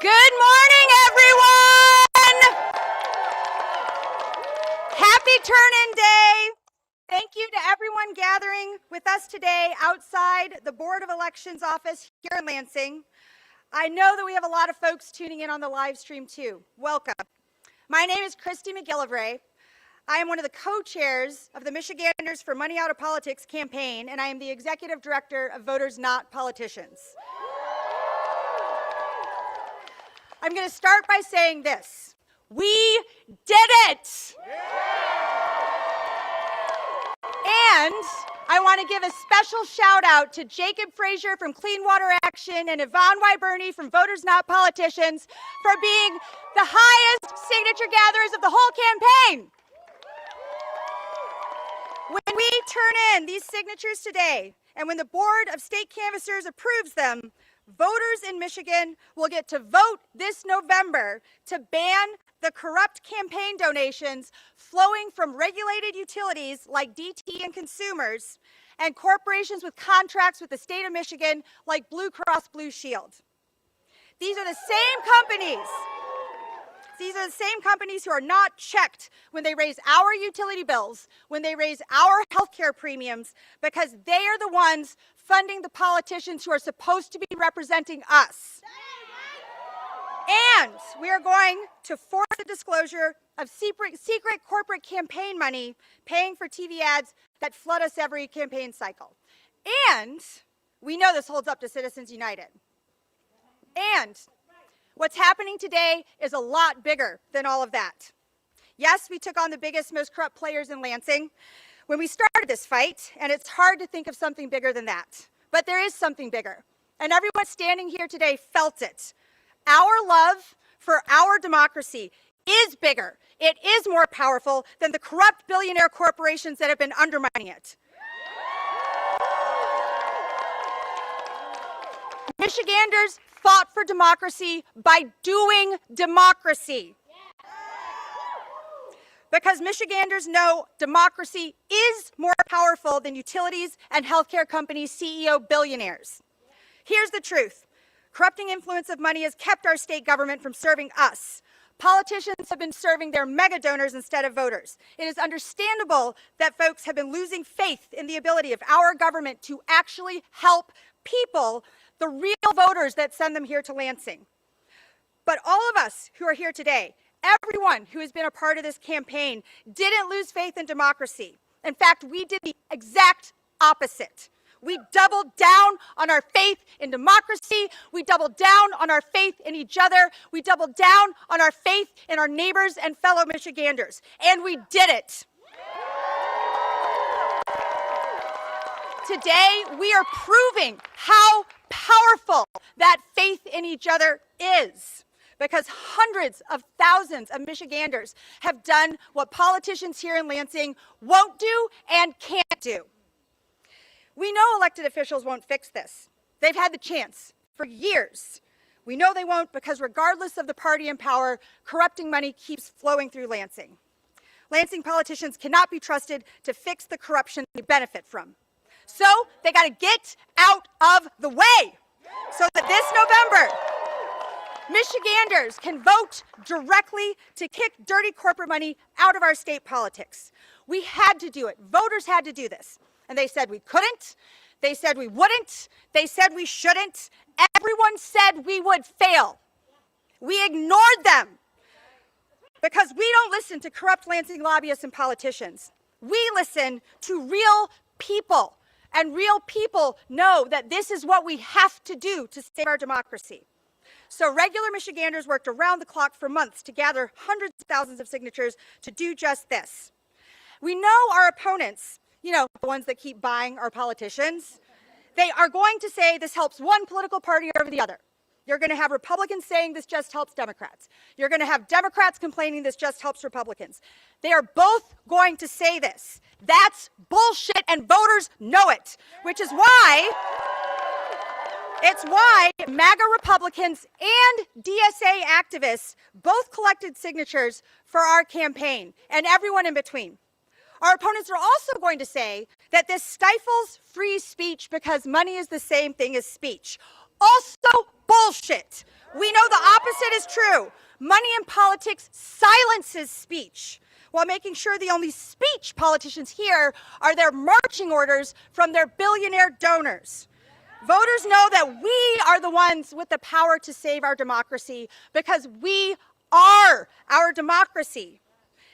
Good morning, everyone! Happy turn-in day! Thank you to everyone gathering with us today outside the Board of Elections office here in Lansing. I know that we have a lot of folks tuning in on the live stream too. Welcome. My name is Christy McGillivray. I am one of the co-chairs of the Michiganders for Money Out of Politics campaign, and I am the executive director of Voters Not Politicians. I'm going to start by saying this. We did it! And I want to give a special shout out to Jacob Frazier from Clean Water Action and Yvonne Wyberny from Voters Not Politicians for being the highest signature gatherers of the whole campaign. When we turn in these signatures today, and when the Board of State Canvassers approves them, voters in Michigan will get to vote this November to ban the corrupt campaign donations flowing from regulated utilities like DTE and consumers and corporations with contracts with the state of Michigan like Blue Cross Blue Shield. These are the same companies. These are the same companies who are not checked when they raise our utility bills, when they raise our health care premiums, because they are the ones funding the politicians who are supposed to be representing us. And we are going to force the disclosure of secret corporate campaign money paying for TV ads that flood us every campaign cycle. And we know this holds up to Citizens United. And what's happening today is a lot bigger than all of that. Yes, we took on the biggest, most corrupt players in Lansing when we started this fight, and it's hard to think of something bigger than that. But there is something bigger, and everyone standing here today felt it. Our love for our democracy is bigger. It is more powerful than the corrupt billionaire corporations that have been undermining it. Michiganders fought for democracy by doing democracy. Because Michiganders know democracy is more powerful than utilities and healthcare companies' CEO billionaires. Here's the truth. Corrupting influence of money has kept our state government from serving us. Politicians have been serving their mega donors instead of voters. It is understandable that folks have been losing faith in the ability of our government to actually help people, the real voters that send them here to Lansing. But all of us who are here today, everyone who has been a part of this campaign, didn't lose faith in democracy. In fact, we did the exact opposite. We doubled down on our faith in democracy. We doubled down on our faith in each other. We doubled down on our faith in our neighbors and fellow Michiganders. And we did it. Today, we are proving how powerful that faith in each other is, because hundreds of thousands of Michiganders have done what politicians here in Lansing won't do and can't do. We know elected officials won't fix this. They've had the chance for years. We know they won't because regardless of the party in power, corrupting money keeps flowing through Lansing. Lansing politicians cannot be trusted to fix the corruption they benefit from. So they got to get out of the way so that this November, Michiganders can vote directly to kick dirty corporate money out of our state politics. We had to do it. Voters had to do this. And they said we couldn't. They said we wouldn't. They said we shouldn't. Everyone said we would fail. We ignored them because we don't listen to corrupt Lansing lobbyists and politicians. We listen to real people. And real people know that this is what we have to do to save our democracy. So regular Michiganders worked around the clock for months to gather hundreds of thousands of signatures to do just this. We know our opponents, the ones that keep buying our politicians, they are going to say this helps one political party over the other. You're going to have Republicans saying this just helps Democrats. You're going to have Democrats complaining this just helps Republicans. They are both going to say this. That's bullshit, and voters know it, which is why MAGA Republicans and DSA activists both collected signatures for our campaign, and everyone in between. Our opponents are also going to say that this stifles free speech because money is the same thing as speech. Also bullshit. We know the opposite is true. Money in politics silences speech, while making sure the only speech politicians hear are their marching orders from their billionaire donors. Voters know that we are the ones with the power to save our democracy because we are our democracy.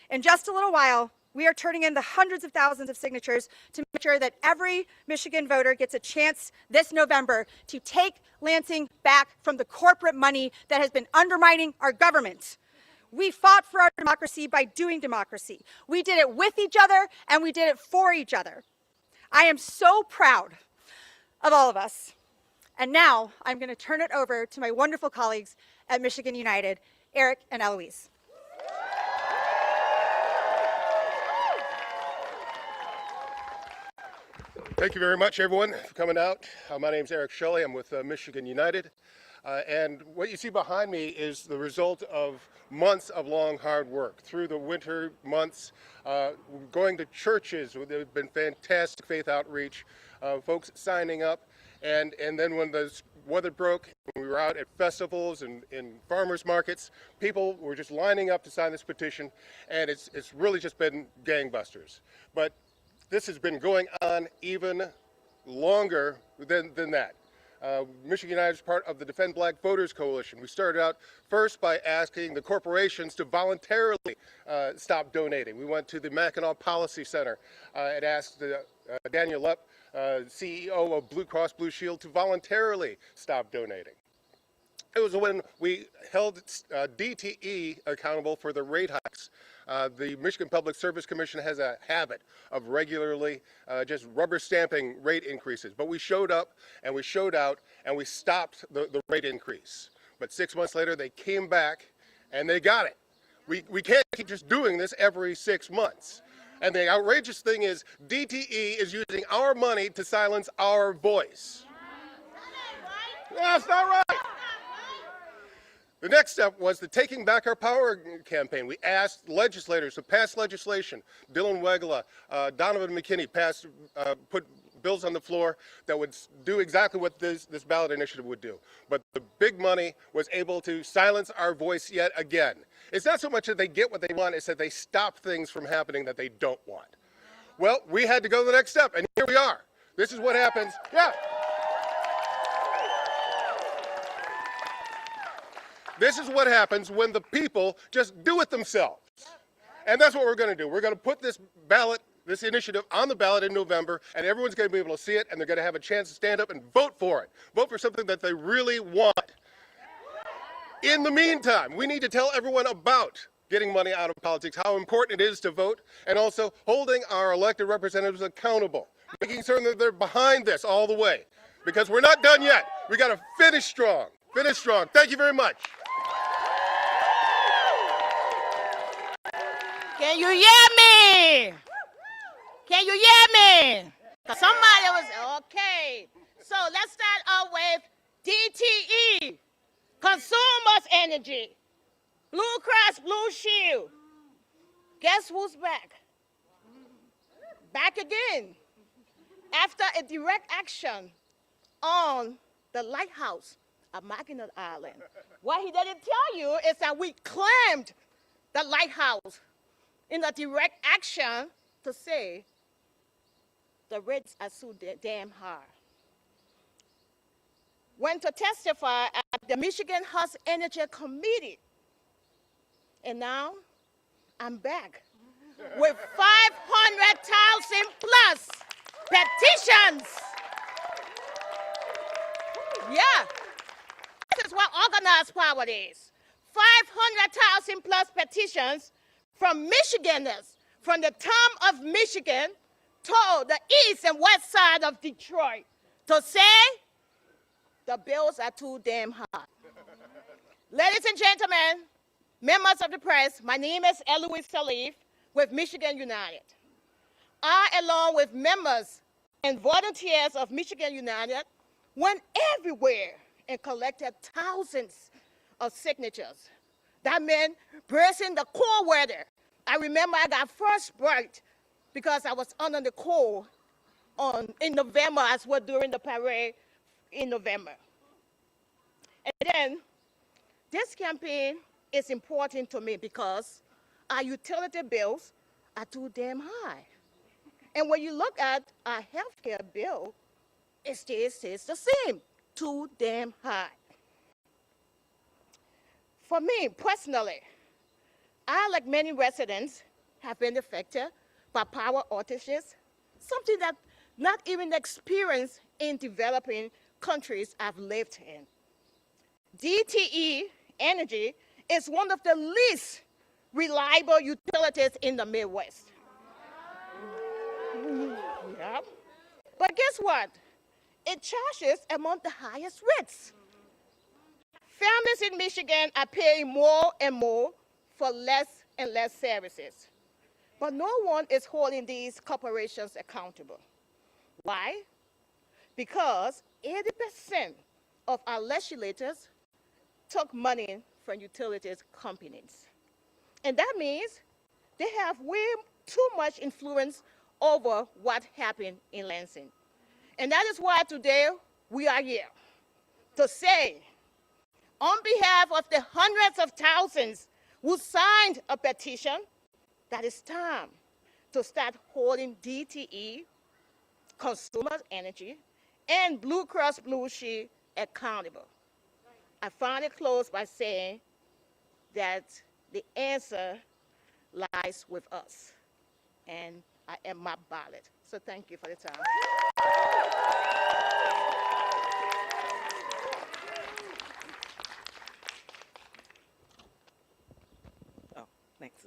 In just a little while, we are turning in the hundreds of thousands of signatures to make sure that every Michigan voter gets a chance this November to take Lansing back from the corporate money that has been undermining our government. We fought for our democracy by doing democracy. We did it with each other and we did it for each other. I am so proud of all of us. And now I'm going to turn it over to my wonderful colleagues at Michigan United, Eric and Eloise. Thank you very much, everyone, for coming out. My name is Eric Shelley. I'm with Michigan United. And what you see behind me is the result of months of long, hard work. Through the winter months, going to churches, there have been fantastic faith outreach, folks signing up. And then when the weather broke, we were out at festivals and in farmers markets, people were just lining up to sign this petition. And it's really just been gangbusters. But this has been going on even longer than that. Michigan United is part of the Defend Black Voters Coalition. We started out first by asking the corporations to voluntarily stop donating. We went to the Mackinac Policy Center and asked Daniel Lepp, CEO of Blue Cross Blue Shield, to voluntarily stop donating. It was when we held DTE accountable for the rate hikes. The Michigan Public Service Commission has a habit of regularly just rubber stamping rate increases. But we showed up and we showed out and we stopped the rate increase. But 6 months later, they came back and they got it. We can't keep just doing this every 6 months. And the outrageous thing is DTE is using our money to silence our voice. That's not right. The next step was the Taking Back Our Power campaign. We asked legislators to pass legislation. Dylan Wegela, Donovan McKinney put bills on the floor that would do exactly what this ballot initiative would do. But the big money was able to silence our voice yet again. It's not so much that they get what they want, it's that they stop things from happening that they don't want. Well, we had to go to the next step, and here we are. This is what happens. Yeah. This is what happens when the people just do it themselves. And that's what we're going to do. We're going to put this ballot, this initiative on the ballot in November, and everyone's going to be able to see it, and they're going to have a chance to stand up and vote for it. Vote for something that they really want. In the meantime, we need to tell everyone about getting money out of politics, how important it is to vote, and also holding our elected representatives accountable, making certain that they're behind this all the way. Because we're not done yet. We got to finish strong. Finish strong. Thank you very much. Can you hear me? Can you hear me? Somebody was, okay. So let's start off with DTE, Consumers Energy, Blue Cross Blue Shield. Guess who's back? Back again. After a direct action on the lighthouse of Mackinac Island. What he didn't tell you is that we claimed the lighthouse in a direct action to say the rates are so damn high. Went to testify at the Michigan House Energy Committee. And now I'm back with 500,000 plus petitions. Yeah, this is what organized power is. 500,000 plus petitions from Michiganders from the town of Michigan to the east and west side of Detroit to say the bills are too damn high. Ladies and gentlemen, members of the press, my name is Eloise Salif with Michigan United. I, along with members and volunteers of Michigan United, went everywhere and collected thousands of signatures. That meant bracing the cold weather. I remember I got frostbite because I was under the cold in November as well during the parade in November. And then This campaign is important to me because our utility bills are too damn high. And when you look at our healthcare bill, it stays the same, too damn high. For me personally, I, like many residents, have been affected by power outages, something that not even experienced in developing countries I've lived in. DTE Energy is one of the least reliable utilities in the Midwest. Yeah. But guess what? It charges among the highest rates. Families in Michigan are paying more and more for less and less services. But no one is holding these corporations accountable. Why? Because 80% of our legislators took money from utilities companies. And that means they have way too much influence over what happened in Lansing. And that is why today we are here to say, on behalf of the hundreds of thousands who signed a petition, that it's time to start holding DTE, Consumer Energy, and Blue Cross Blue Shield accountable. I finally close by saying that the answer lies with us, and I am my ballot. So thank you for the time. Thanks.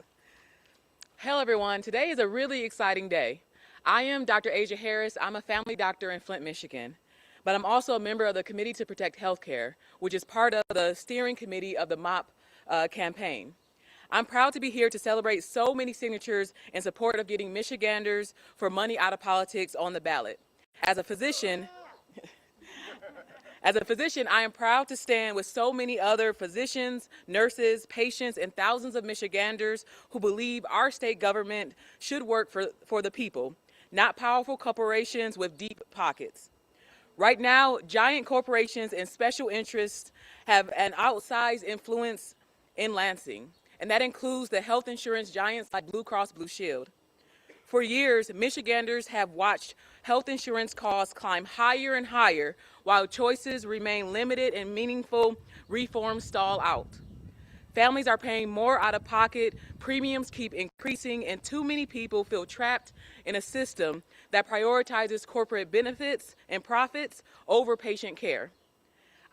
Hello, everyone. Today is a really exciting day. I am Dr. Asia Harris. I'm a family doctor in Flint, Michigan, but I'm also a member of the Committee to Protect Healthcare, which is part of the steering committee of the MOP campaign. I'm proud to be here to celebrate so many signatures in support of getting Michiganders for money out of politics on the ballot. As a physician, I am proud to stand with so many other physicians, nurses, patients, and thousands of Michiganders who believe our state government should work for the people, not powerful corporations with deep pockets. Right now, giant corporations and special interests have an outsized influence in Lansing, and that includes the health insurance giants like Blue Cross Blue Shield. For years, Michiganders have watched health insurance costs climb higher and higher while choices remain limited and meaningful reforms stall out. Families are paying more out of pocket, premiums keep increasing, and too many people feel trapped in a system that prioritizes corporate benefits and profits over patient care.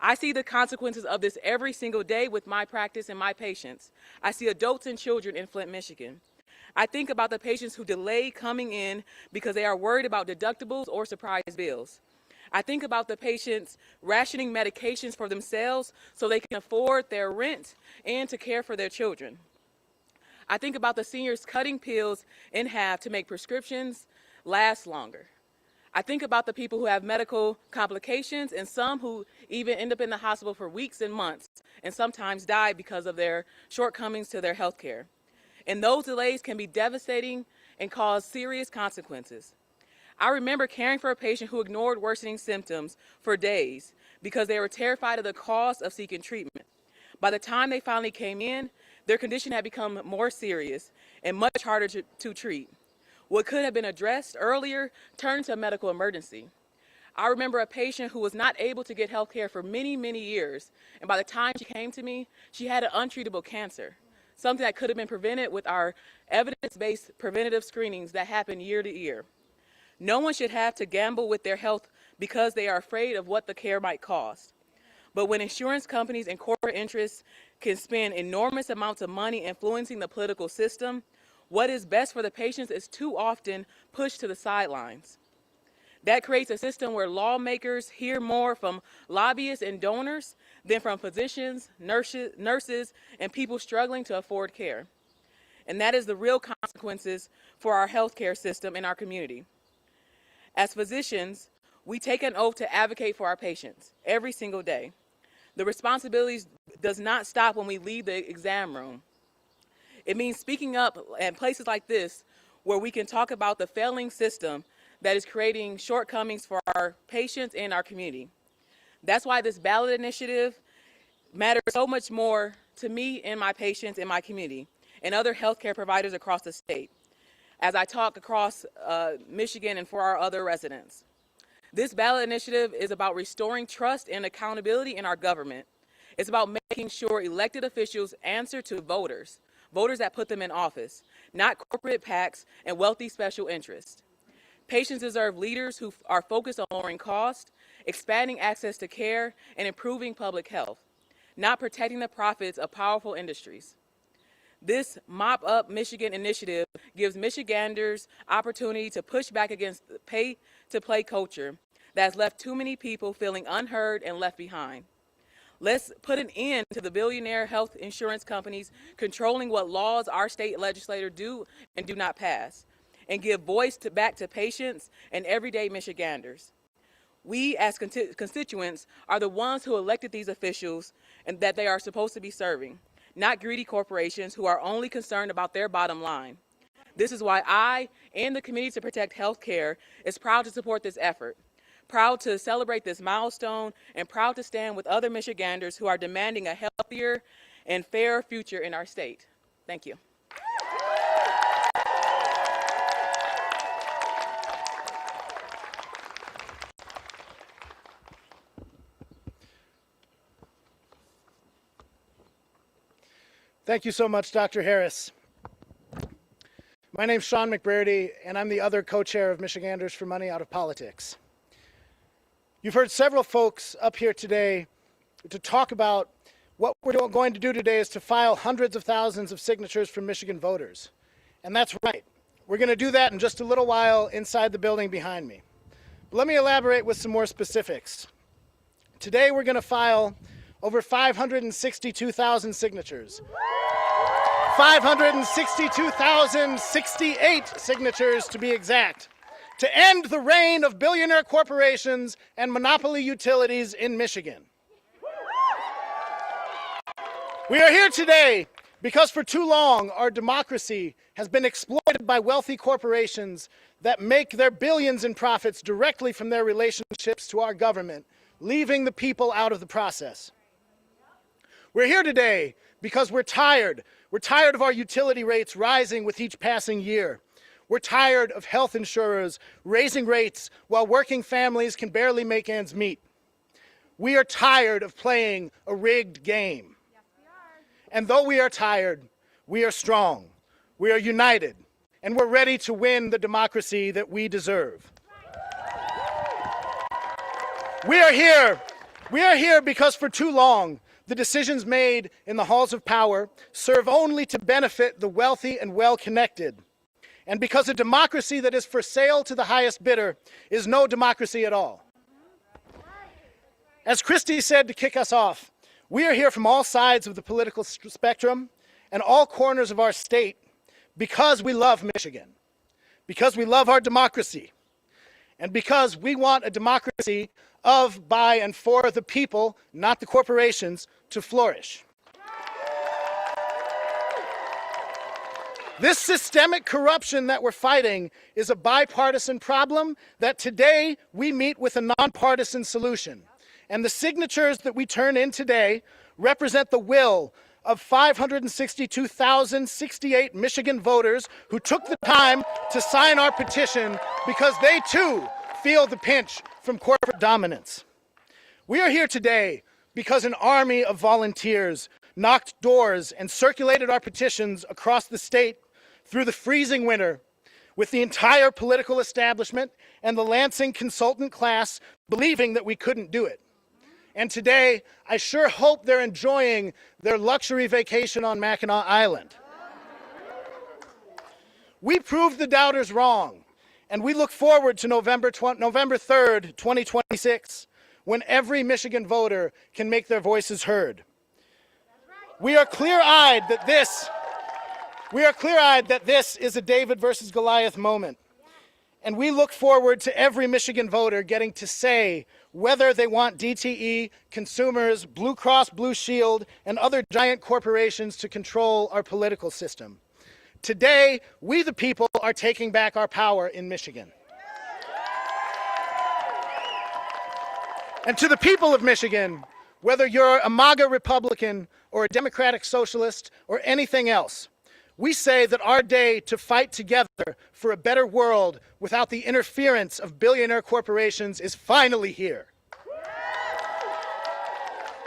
I see the consequences of this every single day with my practice and my patients. I see adults and children in Flint, Michigan. I think about the patients who delay coming in because they are worried about deductibles or surprise bills. I think about the patients rationing medications for themselves so they can afford their rent and to care for their children. I think about the seniors cutting pills in half to make prescriptions last longer. I think about the people who have medical complications and some who even end up in the hospital for weeks and months and sometimes die because of their shortcomings to their health care. And those delays can be devastating and cause serious consequences. I remember caring for a patient who ignored worsening symptoms for days because they were terrified of the cost of seeking treatment. By the time they finally came in, their condition had become more serious and much harder to treat. What could have been addressed earlier turned into a medical emergency. I remember a patient who was not able to get health care for many, many years, and by the time she came to me, she had an untreatable cancer, something that could have been prevented with our evidence-based preventative screenings that happen year to year. No one should have to gamble with their health because they are afraid of what the care might cost. But when insurance companies and corporate interests can spend enormous amounts of money influencing the political system, what is best for the patients is too often pushed to the sidelines. That creates a system where lawmakers hear more from lobbyists and donors than from physicians, nurses, and people struggling to afford care. And that is the real consequences for our healthcare system in our community. As physicians, we take an oath to advocate for our patients every single day. The responsibility does not stop when we leave the exam room. It means speaking up at places like this where we can talk about the failing system that is creating shortcomings for our patients and our community. That's why this ballot initiative matters so much more to me and my patients in my community and other healthcare providers across the state as I talk across Michigan and for our other residents. This ballot initiative is about restoring trust and accountability in our government. It's about making sure elected officials answer to voters that put them in office, not corporate PACs and wealthy special interests. Patients deserve leaders who are focused on lowering costs, expanding access to care, and improving public health, not protecting the profits of powerful industries. This Mop Up Michigan initiative gives Michiganders opportunity to push back against the pay-to-play culture that has left too many people feeling unheard and left behind. Let's put an end to the billionaire health insurance companies controlling what laws our state legislators do and do not pass, and give voice back to patients and everyday Michiganders. We, as constituents, are the ones who elected these officials and that they are supposed to be serving, not greedy corporations who are only concerned about their bottom line. This is why I and the Committee to Protect Healthcare is proud to support this effort, proud to celebrate this milestone, and proud to stand with other Michiganders who are demanding a healthier and fairer future in our state. Thank you. Thank you so much, Dr. Harris. My name's Sean McBrady, and I'm the other co-chair of Michiganders for Money Out of Politics. You've heard several folks up here today to talk about what we're going to do today is to file hundreds of thousands of signatures from Michigan voters. And that's right. We're going to do that in just a little while inside the building behind me. But let me elaborate with some more specifics. Today we're going to file over 562,000 signatures. 562,068 signatures to be exact, to end the reign of billionaire corporations and monopoly utilities in Michigan. We are here today because for too long our democracy has been exploited by wealthy corporations that make their billions in profits directly from their relationships to our government, leaving the people out of the process. We're here today because we're tired. We're tired of our utility rates rising with each passing year. We're tired of health insurers raising rates while working families can barely make ends meet. We are tired of playing a rigged game. Yes, we are. And though we are tired, we are strong. We are united, and we're ready to win the democracy that we deserve. We are here because for too long, the decisions made in the halls of power serve only to benefit the wealthy and well-connected. And because a democracy that is for sale to the highest bidder is no democracy at all. As Christy said to kick us off, we are here from all sides of the political spectrum and all corners of our state because we love Michigan, because we love our democracy, and because we want a democracy of, by, and for the people, not the corporations, to flourish. This systemic corruption that we're fighting is a bipartisan problem that today we meet with a nonpartisan solution. And the signatures that we turn in today represent the will of 562,068 Michigan voters who took the time to sign our petition because they too feel the pinch from corporate dominance. We are here today because an army of volunteers knocked doors and circulated our petitions across the state through the freezing winter with the entire political establishment and the Lansing consultant class believing that we couldn't do it. And today, I sure hope they're enjoying their luxury vacation on Mackinac Island. We proved the doubters wrong. And we look forward to November 3rd, 2026, when every Michigan voter can make their voices heard. We are clear-eyed that this is a David versus Goliath moment. And we look forward to every Michigan voter getting to say whether they want DTE, consumers, Blue Cross Blue Shield, and other giant corporations to control our political system. Today, we the people are taking back our power in Michigan. And to the people of Michigan, Whether you're a MAGA Republican or a Democratic Socialist or anything else, we say that our day to fight together for a better world without the interference of billionaire corporations is finally here.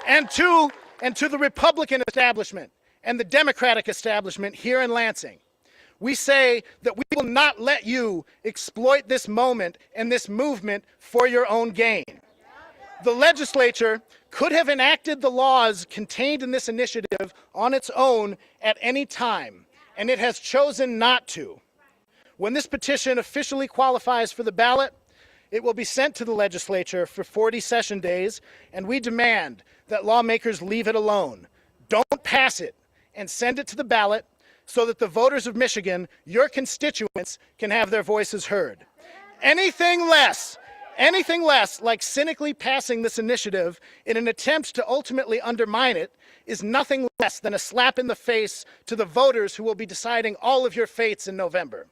And to the Republican establishment and the Democratic establishment here in Lansing, we say that we will not let you exploit this moment and this movement for your own gain. The legislature could have enacted the laws contained in this initiative on its own at any time, and it has chosen not to. When this petition officially qualifies for the ballot, it will be sent to the legislature for 40 session days, and we demand that lawmakers leave it alone. Don't pass it, and send it to the ballot so that the voters of Michigan, your constituents, can have their voices heard. Anything less, like cynically passing this initiative in an attempt to ultimately undermine it, is nothing less than a slap in the face to the voters who will be deciding all of your fates in November.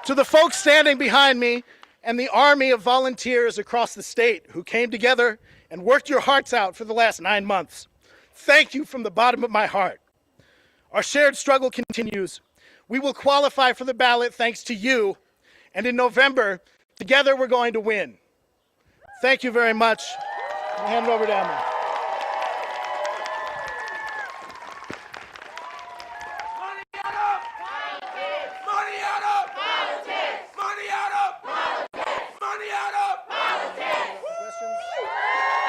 To the folks standing behind me and the army of volunteers across the state who came together and worked your hearts out for the last 9 months, thank you from the bottom of my heart. Our shared struggle continues. We will qualify for the ballot thanks to you, and in November, together we're going to win. Thank you very much. I'll hand it over to Emma.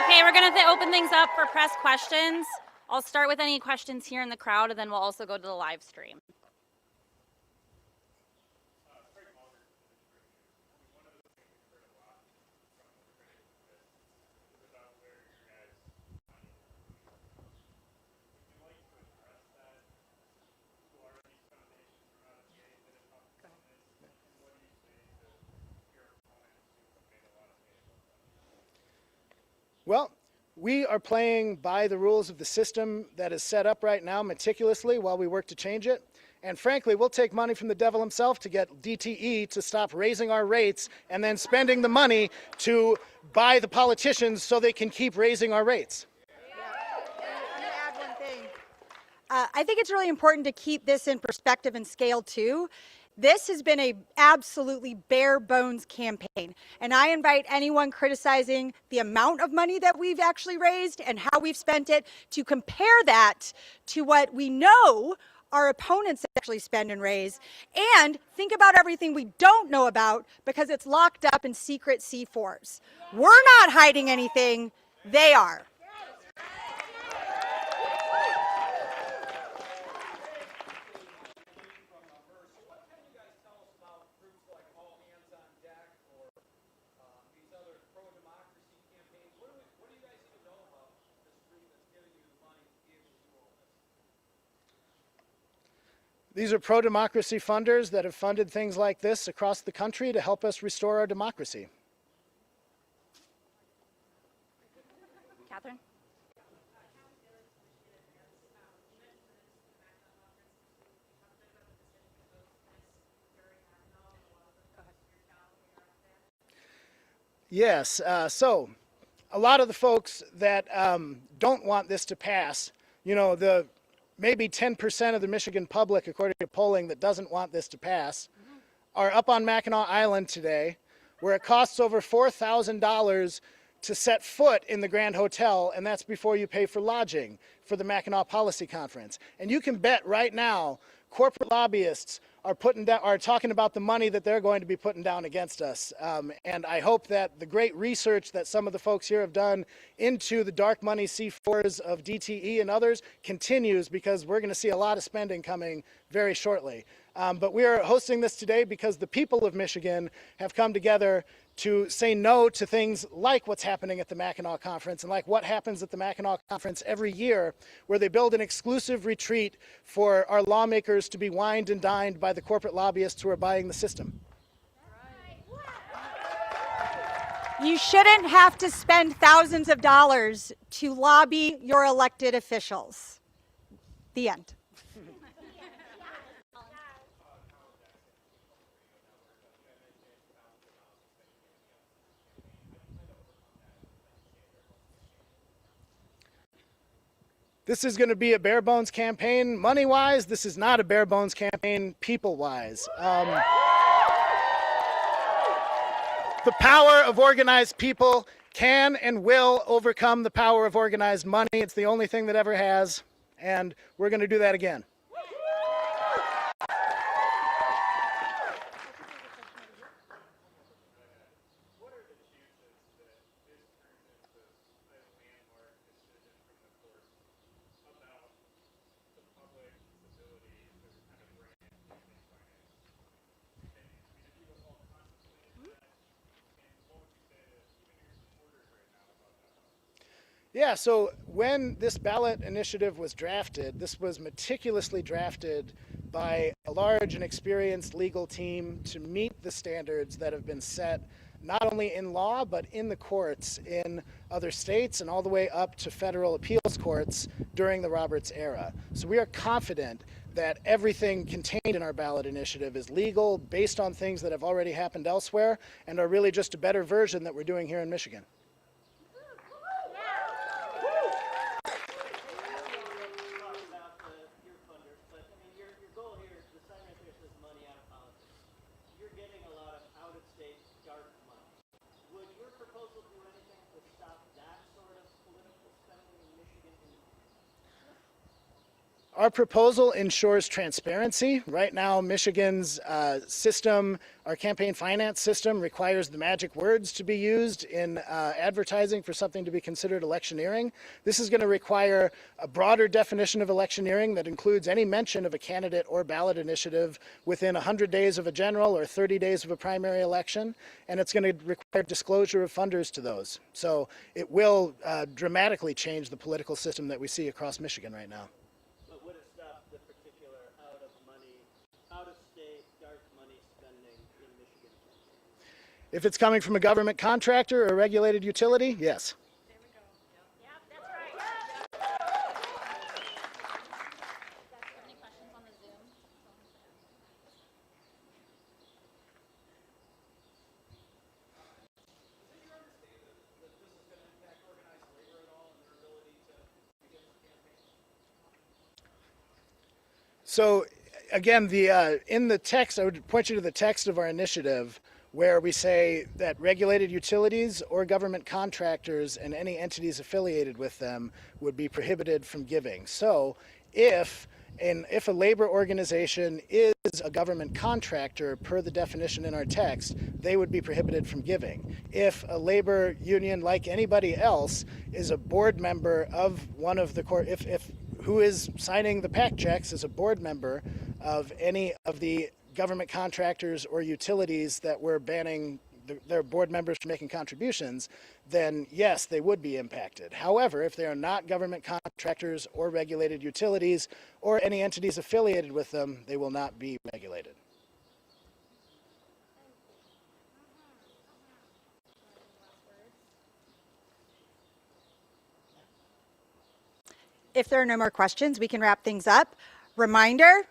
Okay, we're going to open things up for press questions. I'll start with any questions here in the crowd, and then we'll also go to the live stream. Well, we are playing by the rules of the system that is set up right now meticulously while we work to change it. And frankly, we'll take money from the devil himself to get DTE to stop raising our rates and then spending the money to buy the politicians so they can keep raising our rates. I'm going to add one thing. I think it's really important to keep this in perspective and scale too. This has been a absolutely bare bones campaign, and I invite anyone criticizing the amount of money that we've actually raised and how we've spent it to compare that to what we know our opponents actually spend and raise, and think about everything we don't know about because it's locked up in secret C4s. We're not hiding anything, they are. These are pro-democracy funders that have funded things like this across the country to help us restore our democracy. Catherine? Yes, so a lot of the folks that don't want this to pass, you know, the maybe 10% of the Michigan public, according to polling, that doesn't want this to pass, are up on Mackinac Island today, where it costs over $4,000 to set foot in the Grand Hotel, and that's before you pay for lodging for the Mackinac Policy Conference. And you can bet right now, corporate lobbyists are talking about the money that they're going to be putting down against us. And I hope that the great research that some of the folks here have done into the dark money C4s of DTE and others continues, because we're going to see a lot of spending coming very shortly. But we are hosting this today because the people of Michigan have come together to say no to things like what's happening at the Mackinac Conference and like what happens at the Mackinac Conference every year, where they build an exclusive retreat for our lawmakers to be wined and dined by the corporate lobbyists who are buying the system. You shouldn't have to spend thousands of dollars to lobby your elected officials. The end. This is going to be a bare bones campaign money-wise. This is not a bare bones campaign people-wise. The power of organized people can and will overcome the power of organized money. It's the only thing that ever has, and we're going to do that again. Yeah, so when this ballot initiative was drafted, this was meticulously drafted by a large and experienced legal team to meet the standards that have been set not only in law but in the courts in other states and all the way up to federal appeals courts during the Roberts era. So we are confident that everything contained in our ballot initiative is legal, based on things that have already happened elsewhere, and are really just a better version that we're doing here in Michigan. Our proposal ensures transparency. Right now, Michigan's system, our campaign finance system, requires the magic words to be used in advertising for something to be considered electioneering. This is going to require a broader definition of electioneering that includes any mention of a candidate or ballot initiative within 100 days of a general or 30 days of a primary election, and it's going to require disclosure of funders to those. So it will dramatically change the political system that we see across Michigan right now. If it's coming from a government contractor or a regulated utility, yes. There we go. Yep, that's right. Any questions on the Zoom? So again, in the text, I would point you to the text of our initiative, where we say that regulated utilities or government contractors and any entities affiliated with them would be prohibited from giving. So if a labor organization is a government contractor per the definition in our text, they would be prohibited from giving. If a labor union, like anybody else, is a board member of one of the if who is signing the PAC checks is a board member of any of the government contractors or utilities that we're banning their board members from making contributions, then yes, they would be impacted. However, if they are not government contractors or regulated utilities or any entities affiliated with them, they will not be regulated. If there are no more questions, we can wrap things up. Reminder,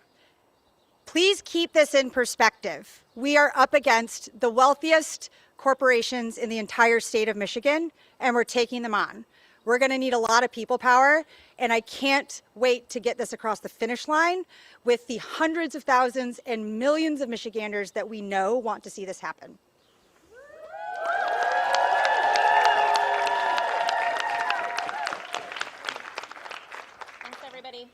please keep this in perspective. We are up against the wealthiest corporations in the entire state of Michigan, and we're taking them on. We're going to need a lot of people power, and I can't wait to get this across the finish line with the hundreds of thousands and millions of Michiganders that we know want to see this happen. Thanks, everybody.